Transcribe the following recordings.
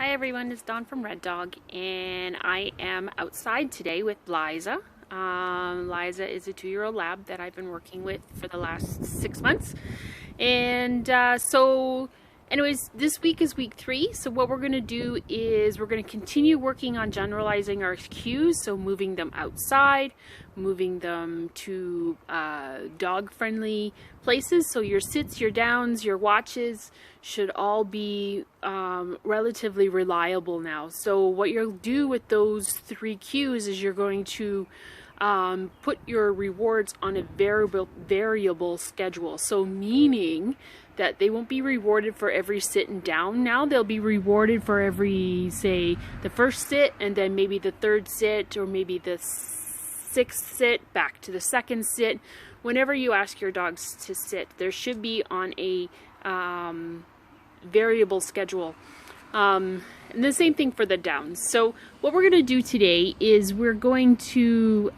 Hi everyone, it's Dawn from Red Dog, and I am outside today with Liza. Liza is a 2-year-old lab that I've been working with for the last 6 months. And anyways, this week is week 3. So what we're going to do is we're going to continue working on generalizing our cues. So moving them outside, moving them to dog-friendly places. So your sits, your downs, your watches should all be relatively reliable now. So what you'll do with those 3 cues is you're going to put your rewards on a variable schedule. So meaning that they won't be rewarded for every sit and down now. They'll be rewarded for every, say, the first sit, and then maybe the 3rd sit, or maybe the 6th sit, back to the 2nd sit. Whenever you ask your dogs to sit, there should be on a variable schedule. And the same thing for the downs. So what we're going to do today is we're going to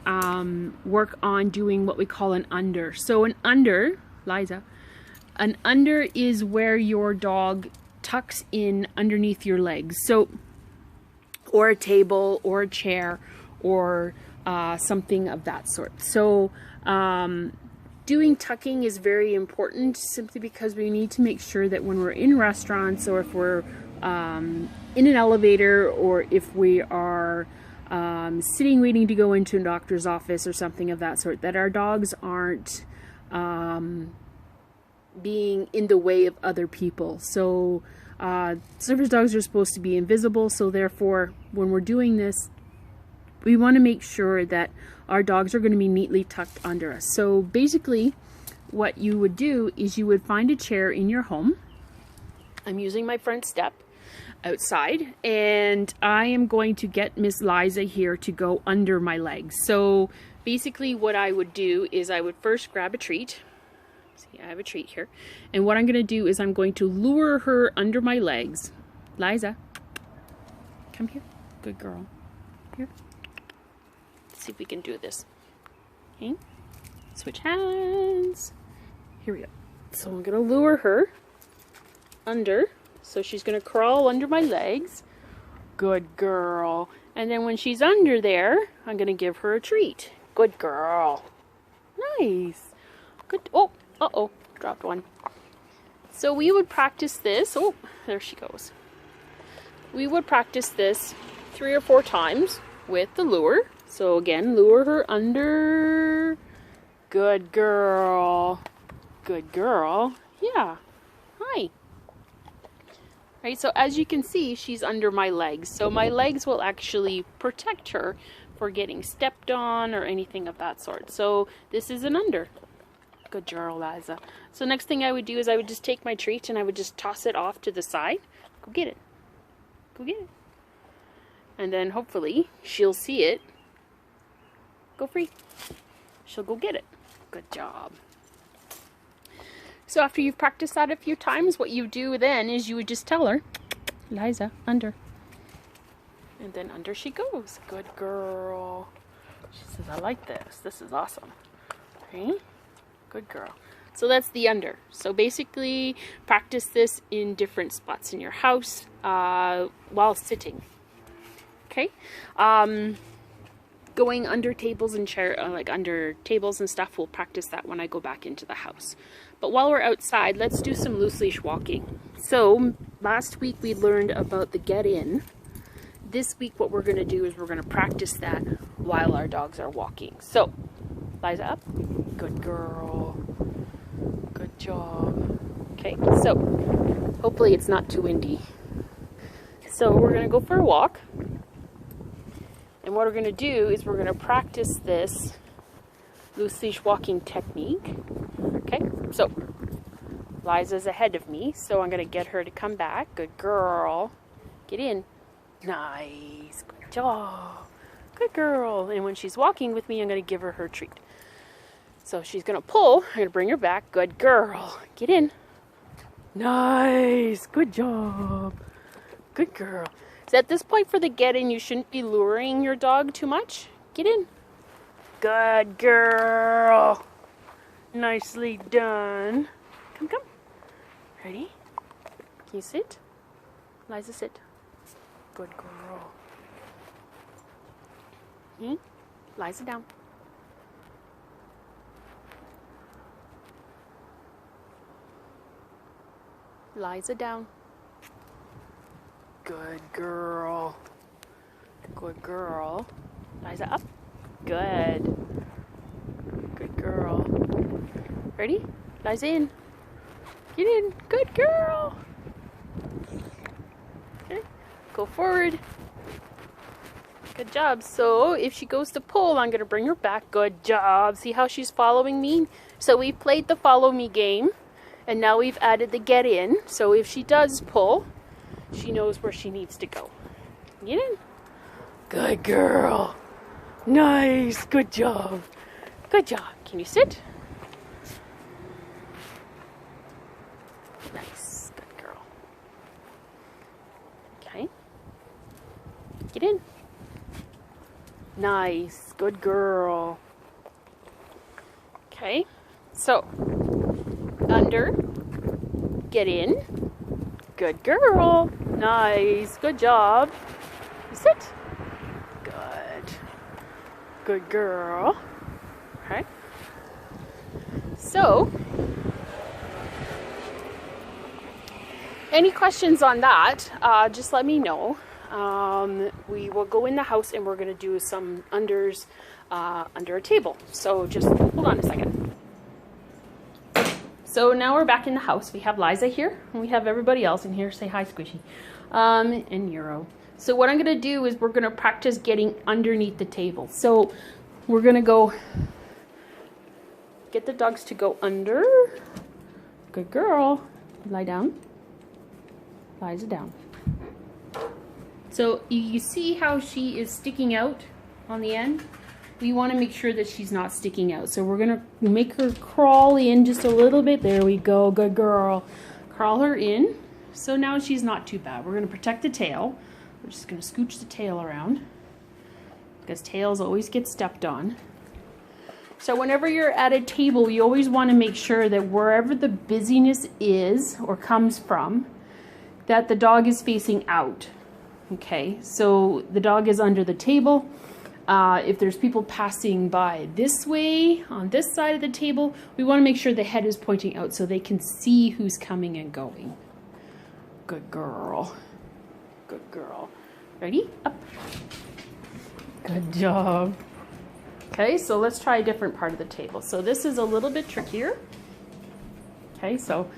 work on doing what we call an under. So an under, Liza, an under is where your dog tucks in underneath your legs. So, or a table or a chair or something of that sort. So doing tucking is very important, simply because we need to make sure that when we're in restaurants, or if we're in an elevator, or if we are sitting waiting to go into a doctor's office or something of that sort, that our dogs aren't being in the way of other people. So service dogs are supposed to be invisible, so therefore when we're doing this, we want to make sure that our dogs are going to be neatly tucked under us. So basically what you would do is you would find a chair in your home. I'm using my front step outside, and I am going to get Miss Liza here to go under my legs. So basically what I would do is I would first grab a treat. See, I have a treat here. And what I'm going to do is I'm going to lure her under my legs. Liza, come here. Good girl. Here. Let's see if we can do this. Okay. Switch hands. Here we go. So I'm going to lure her under. So she's going to crawl under my legs. Good girl. And then when she's under there, I'm going to give her a treat. Good girl. Nice. Good. Oh, uh-oh. Dropped one. So we would practice this. Oh, there she goes. We would practice this 3 or 4 times with the lure. So again, lure her under. Good girl. Good girl. Yeah. Hi. Right, so as you can see, she's under my legs. So my legs will actually protect her for getting stepped on or anything of that sort. So this is an under. Good girl, Liza. So next thing I would do is I would just take my treat and I would just toss it off to the side. Go get it. Go get it. And then hopefully she'll see it. Go free. She'll go get it. Good job. So after you've practiced that a few times, what you do then is you would just tell her, Liza, under. And then under she goes. Good girl. She says, I like this. This is awesome. Okay. Good girl. So that's the under. So basically practice this in different spots in your house while sitting. Okay. Going under tables and chair, like under tables and stuff, we'll practice that when I go back into the house. But while we're outside, let's do some loose leash walking. So last week we learned about the get in. This week what we're going to do is we're going to practice that while our dogs are walking. So Liza, up. Good girl. Good job. Okay, so hopefully it's not too windy. So we're going to go for a walk. And what we're going to do is we're going to practice this loose leash walking technique. Okay, so Liza's ahead of me, so I'm going to get her to come back. Good girl. Get in. Nice. Good job. Good girl. And when she's walking with me, I'm going to give her her treat. So she's going to pull. I'm going to bring her back. Good girl. Get in. Nice. Good job. Good girl. So at this point for the get in, you shouldn't be luring your dog too much. Get in. Good girl. Nicely done. Come, come. Ready? Can you sit? Liza, sit. Good girl. Liza down. Liza down. Good girl. Good girl. Liza up. Good. Good girl. Ready? Liza in. Get in. Good girl. Okay. Go forward. Good job. So if she goes to pull, I'm going to bring her back. Good job. See how she's following me? So we've played the follow me game. And now we've added the get in. So if she does pull, she knows where she needs to go. Get in. Good girl. Nice. Good job. Good job. Can you sit? Nice. Good girl. Okay. Get in. Nice. Good girl. Okay. So, under. Get in. Good girl. Nice. Good job. You sit. Good. Good girl. Okay. So, any questions on that, just let me know. We will go in the house and we're going to do some unders under a table. So just hold on a second. So now we're back in the house. We have Liza here and we have everybody else in here. Say hi, Squishy. And Euro. So what I'm going to do is we're going to practice getting underneath the table. So we're going to go get the dogs to go under. Good girl. Lie down. Liza down. So you see how she is sticking out on the end? We want to make sure that she's not sticking out. So we're going to make her crawl in just a little bit. There we go. Good girl. Crawl her in. So now she's not too bad. We're going to protect the tail. We're just going to scooch the tail around because tails always get stepped on. So whenever you're at a table, you always want to make sure that wherever the busyness is or comes from, that the dog is facing out. Okay, so the dog is under the table. If there's people passing by this way, on this side of the table, we want to make sure the head is pointing out so they can see who's coming and going. Good girl. Good girl. Ready? Up. Good job. Okay, so let's try a different part of the table. So this is a little bit trickier. Okay, so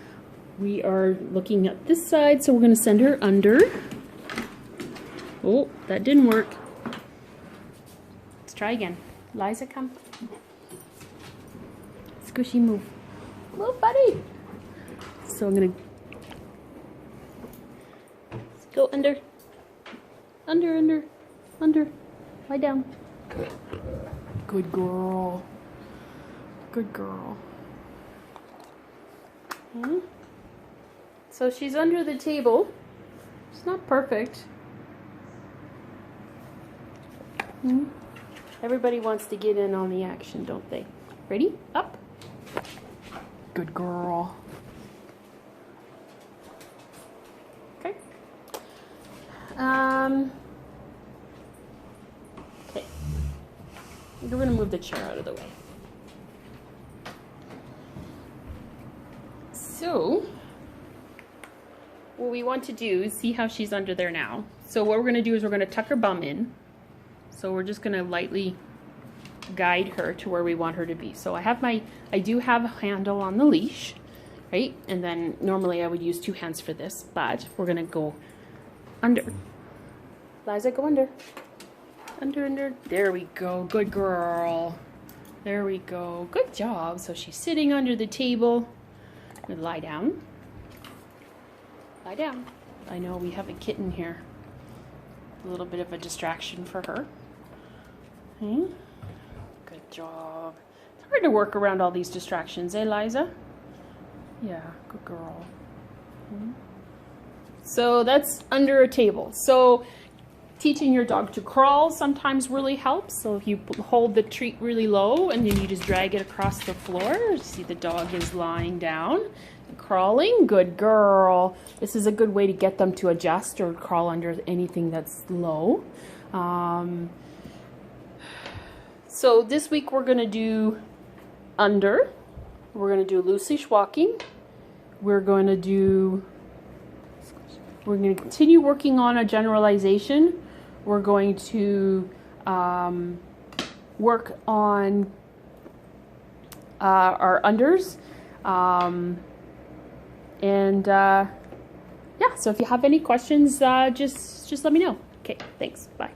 we are looking at this side, so we're going to send her under. Oh, that didn't work. Let's try again. Liza, come. Squishy, move. Move, buddy. So I'm going to go under. Under, under, under. Lie down. Good girl. Good girl. Hmm? So she's under the table. It's not perfect. Hmm? Everybody wants to get in on the action, don't they? Ready? Up. Good girl. Okay. Okay. We're going to move the chair out of the way. So, what we want to do is see how she's under there now. So what we're going to do is we're going to tuck her bum in. So we're just going to lightly guide her to where we want her to be. So I do have a handle on the leash, right? And then normally I would use 2 hands for this, but we're going to go under. Liza, go under. Under, under. There we go. Good girl. There we go. Good job. So she's sitting under the table. And lie down. Lie down. I know we have a kitten here. A little bit of a distraction for her. Okay. Good job. It's hard to work around all these distractions, eh, Liza? Yeah, good girl. Okay. So that's under a table. So teaching your dog to crawl sometimes really helps. So if you hold the treat really low and then you just drag it across the floor, see the dog is lying down. Crawling, good girl. This is a good way to get them to adjust or crawl under anything that's low. So this week we're going to do under. We're going to do loose-leash walking. We're going to continue working on a generalization. We're going to work on our unders. Yeah, so if you have any questions, just let me know. Okay, thanks. Bye.